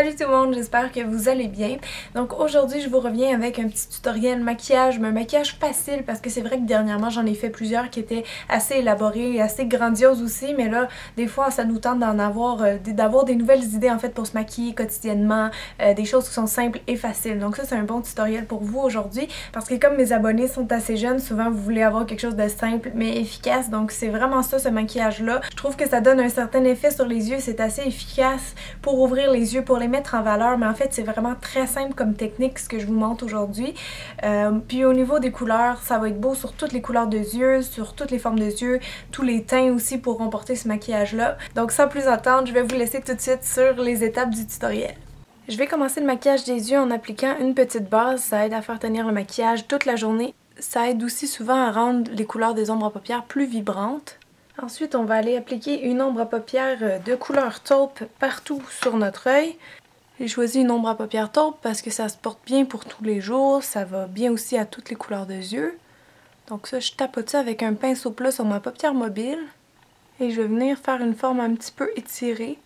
Salut tout le monde, j'espère que vous allez bien. Donc aujourd'hui je vous reviens avec un petit tutoriel maquillage, mais un maquillage facile parce que c'est vrai que dernièrement j'en ai fait plusieurs qui étaient assez élaborés et assez grandioses aussi, mais là des fois ça nous tente d'en avoir, d'avoir des nouvelles idées en fait pour se maquiller quotidiennement, des choses qui sont simples et faciles. Donc ça c'est un bon tutoriel pour vous aujourd'hui parce que comme mes abonnés sont assez jeunes, souvent vous voulez avoir quelque chose de simple mais efficace, donc c'est vraiment ça ce maquillage là. Je trouve que ça donne un certain effet sur les yeux, c'est assez efficace pour ouvrir les yeux, pour les mettre en valeur, mais en fait c'est vraiment très simple comme technique ce que je vous montre aujourd'hui. Puis au niveau des couleurs, ça va être beau sur toutes les couleurs de yeux, sur toutes les formes de yeux, tous les teints aussi pourront porter ce maquillage là. Donc sans plus attendre, je vais vous laisser tout de suite sur les étapes du tutoriel. Je vais commencer le maquillage des yeux en appliquant une petite base, ça aide à faire tenir le maquillage toute la journée. Ça aide aussi souvent à rendre les couleurs des ombres à paupières plus vibrantes. Ensuite, on va aller appliquer une ombre à paupières de couleur taupe partout sur notre œil. J'ai choisi une ombre à paupières taupe parce que ça se porte bien pour tous les jours, ça va bien aussi à toutes les couleurs de yeux. Donc ça, je tapote ça avec un pinceau plat sur ma paupière mobile. Et je vais venir faire une forme un petit peu étirée.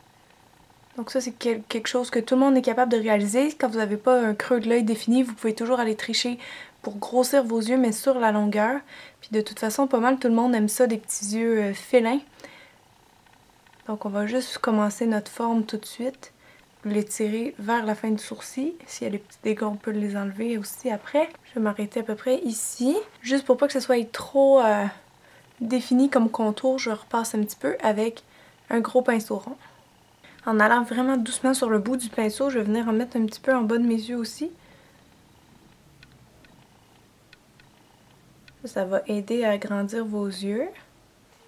Donc ça, c'est quelque chose que tout le monde est capable de réaliser. Quand vous n'avez pas un creux de l'œil défini, vous pouvez toujours aller tricher pour grossir vos yeux, mais sur la longueur. Puis de toute façon, pas mal tout le monde aime ça, des petits yeux félins. Donc on va juste commencer notre forme tout de suite. L'étirer vers la fin du sourcil. S'il y a des petits dégâts, on peut les enlever aussi après. Je vais m'arrêter à peu près ici. Juste pour pas que ce soit trop défini comme contour, je repasse un petit peu avec un gros pinceau rond. En allant vraiment doucement sur le bout du pinceau, je vais venir en mettre un petit peu en bas de mes yeux aussi. Ça va aider à agrandir vos yeux.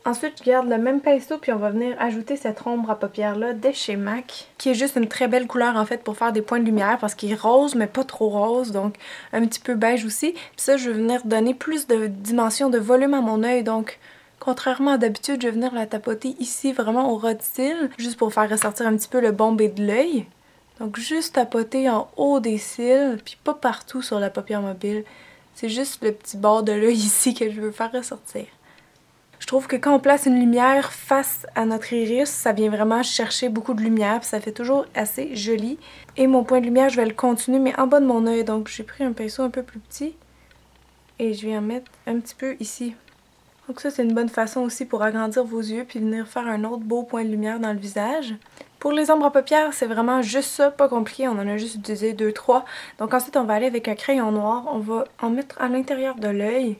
Ensuite, je garde le même pinceau puis on va venir ajouter cette ombre à paupières là de chez MAC, qui est juste une très belle couleur en fait pour faire des points de lumière parce qu'il est rose mais pas trop rose, donc un petit peu beige aussi. Puis ça, je vais venir donner plus de dimension, de volume à mon œil, donc contrairement à d'habitude, je vais venir la tapoter ici vraiment au ras de cils, juste pour faire ressortir un petit peu le bombé de l'œil. Donc juste tapoter en haut des cils, puis pas partout sur la paupière mobile. C'est juste le petit bord de l'œil ici que je veux faire ressortir. Je trouve que quand on place une lumière face à notre iris, ça vient vraiment chercher beaucoup de lumière, puis ça fait toujours assez joli. Et mon point de lumière, je vais le continuer, mais en bas de mon œil. Donc j'ai pris un pinceau un peu plus petit et je vais en mettre un petit peu ici. Donc ça, c'est une bonne façon aussi pour agrandir vos yeux puis venir faire un autre beau point de lumière dans le visage. Pour les ombres à paupières, c'est vraiment juste ça, pas compliqué, on en a juste utilisé 2-3. Donc ensuite, on va aller avec un crayon noir, on va en mettre à l'intérieur de l'œil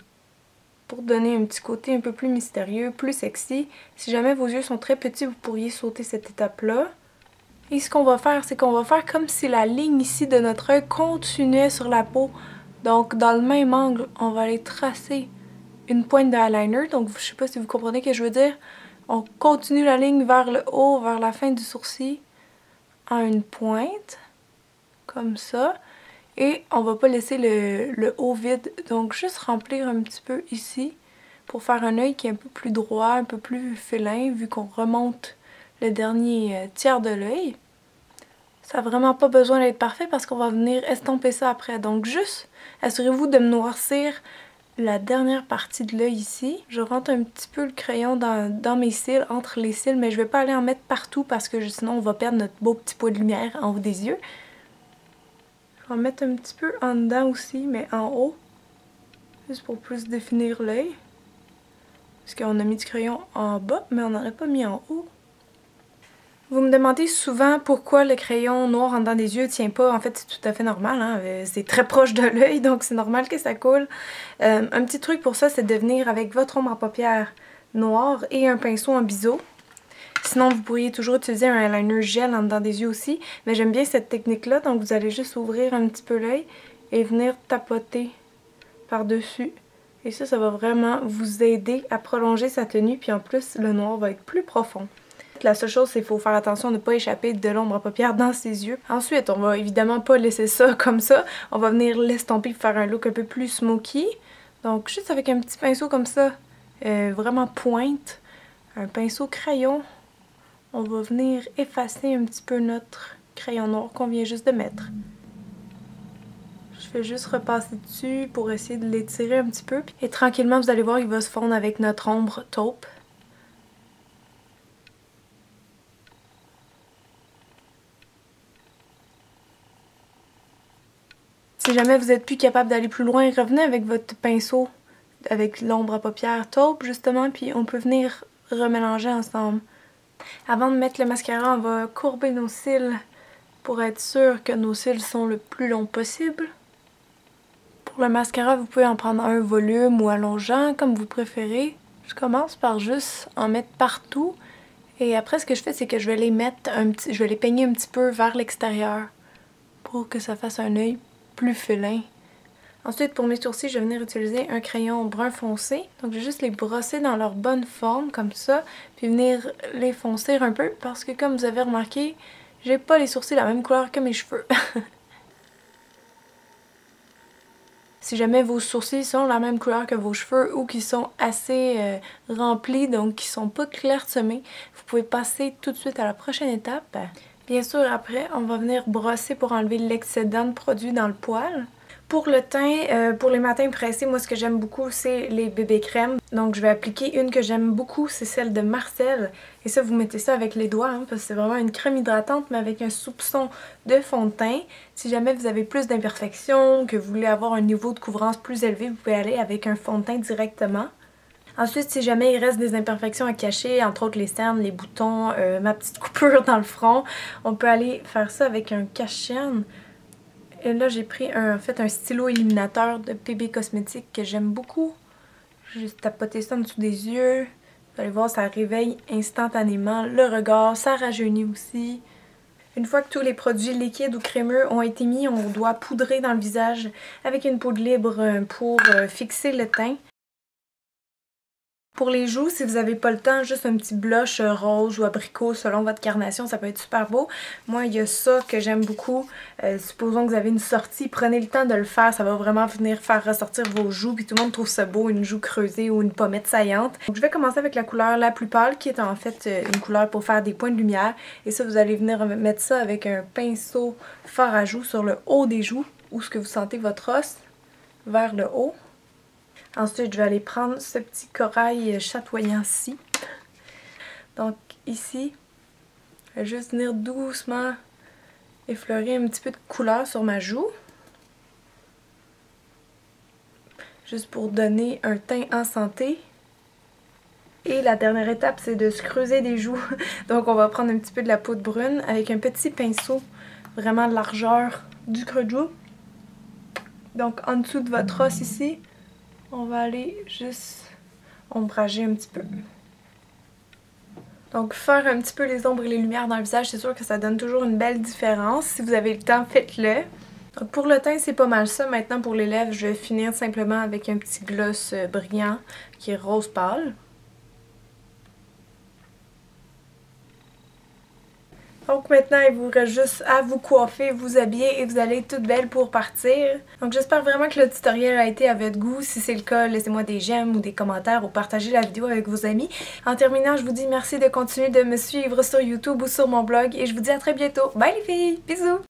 pour donner un petit côté un peu plus mystérieux, plus sexy. Si jamais vos yeux sont très petits, vous pourriez sauter cette étape-là. Et ce qu'on va faire, c'est qu'on va faire comme si la ligne ici de notre œil continuait sur la peau. Donc dans le même angle, on va aller tracer une pointe de eyeliner. Donc je sais pas si vous comprenez ce que je veux dire. On continue la ligne vers le haut, vers la fin du sourcil, en une pointe, comme ça. Et on va pas laisser le haut vide, donc juste remplir un petit peu ici pour faire un œil qui est un peu plus droit, un peu plus félin, vu qu'on remonte le dernier tiers de l'œil. Ça n'a vraiment pas besoin d'être parfait parce qu'on va venir estomper ça après. Donc juste, assurez-vous de me noircir la dernière partie de l'œil ici. Je rentre un petit peu le crayon dans mes cils, entre les cils, mais je vais pas aller en mettre partout parce que sinon on va perdre notre beau petit point de lumière en haut des yeux. Je vais en mettre un petit peu en dedans aussi, mais en haut. Juste pour plus définir l'œil. Parce qu'on a mis du crayon en bas, mais on n'aurait pas mis en haut. Vous me demandez souvent pourquoi le crayon noir en dedans des yeux tient pas. En fait, c'est tout à fait normal, hein? C'est très proche de l'œil, donc c'est normal que ça coule. Un petit truc pour ça, c'est de venir avec votre ombre à paupières noire et un pinceau en biseau. Sinon, vous pourriez toujours utiliser un eyeliner gel en dedans des yeux aussi. Mais j'aime bien cette technique-là, donc vous allez juste ouvrir un petit peu l'œil et venir tapoter par-dessus. Et ça va vraiment vous aider à prolonger sa tenue. Puis en plus, le noir va être plus profond. La seule chose, c'est qu'il faut faire attention de ne pas échapper de l'ombre à paupières dans ses yeux. Ensuite, on va évidemment pas laisser ça comme ça. On va venir l'estomper pour faire un look un peu plus smoky. Donc juste avec un petit pinceau comme ça, vraiment pointe, un pinceau crayon. On va venir effacer un petit peu notre crayon noir qu'on vient juste de mettre. Je vais juste repasser dessus pour essayer de l'étirer un petit peu. Et tranquillement, vous allez voir, il va se fondre avec notre ombre taupe. Si jamais vous n'êtes plus capable d'aller plus loin, revenez avec votre pinceau, avec l'ombre à paupières taupe justement, puis on peut venir remélanger ensemble. Avant de mettre le mascara, on va courber nos cils pour être sûr que nos cils sont le plus long possible. Pour le mascara, vous pouvez en prendre un volume ou allongeant, comme vous préférez. Je commence par juste en mettre partout. Et après, ce que je fais, c'est que je vais les mettre je vais les peigner un petit peu vers l'extérieur pour que ça fasse un œil plus félin. Ensuite, pour mes sourcils, je vais venir utiliser un crayon brun foncé. Donc, je vais juste les brosser dans leur bonne forme, comme ça, puis venir les foncer un peu, parce que comme vous avez remarqué, j'ai pas les sourcils la même couleur que mes cheveux. Si jamais vos sourcils sont la même couleur que vos cheveux ou qui sont assez remplis, donc qui sont pas clairsemés, vous pouvez passer tout de suite à la prochaine étape. Bien sûr, après, on va venir brosser pour enlever l'excédent de produit dans le poil. Pour le teint, pour les matins pressés, moi ce que j'aime beaucoup c'est les bébés crèmes. Donc je vais appliquer une que j'aime beaucoup, c'est celle de Marcel. Et ça vous mettez ça avec les doigts, hein, parce que c'est vraiment une crème hydratante mais avec un soupçon de fond de teint. Si jamais vous avez plus d'imperfections, que vous voulez avoir un niveau de couvrance plus élevé, vous pouvez aller avec un fond de teint directement. Ensuite, si jamais il reste des imperfections à cacher, entre autres les cernes, les boutons, ma petite coupure dans le front, on peut aller faire ça avec un cache-chaîne. Et là, j'ai pris en fait un stylo éliminateur de PB Cosmétiques que j'aime beaucoup. J'ai juste tapoté ça en dessous des yeux. Vous allez voir, ça réveille instantanément le regard, ça rajeunit aussi. Une fois que tous les produits liquides ou crémeux ont été mis, on doit poudrer dans le visage avec une poudre libre pour fixer le teint. Pour les joues, si vous n'avez pas le temps, juste un petit blush rose ou abricot selon votre carnation, ça peut être super beau. Moi, il y a ça que j'aime beaucoup. Supposons que vous avez une sortie, prenez le temps de le faire, ça va vraiment venir faire ressortir vos joues, puis tout le monde trouve ça beau, une joue creusée ou une pommette saillante. Donc je vais commencer avec la couleur la plus pâle, qui est en fait une couleur pour faire des points de lumière. Et ça, vous allez venir mettre ça avec un pinceau fard à joues sur le haut des joues, où ce que vous sentez votre os, vers le haut. Ensuite, je vais aller prendre ce petit corail chatoyant-ci. Donc ici, je vais juste venir doucement effleurer un petit peu de couleur sur ma joue. Juste pour donner un teint en santé. Et la dernière étape, c'est de se creuser des joues. Donc on va prendre un petit peu de la poudre brune avec un petit pinceau, vraiment largeur du creux de joue. Donc en dessous de votre os ici, on va aller juste ombrager un petit peu. Donc faire un petit peu les ombres et les lumières dans le visage, c'est sûr que ça donne toujours une belle différence. Si vous avez le temps, faites-le. Donc pour le teint, c'est pas mal ça. Maintenant pour les lèvres, je vais finir simplement avec un petit gloss brillant qui est rose pâle. Donc maintenant, il vous reste juste à vous coiffer, vous habiller et vous allez être toute belle pour partir. Donc j'espère vraiment que le tutoriel a été à votre goût. Si c'est le cas, laissez-moi des j'aime ou des commentaires ou partagez la vidéo avec vos amis. En terminant, je vous dis merci de continuer de me suivre sur YouTube ou sur mon blog et je vous dis à très bientôt. Bye les filles! Bisous!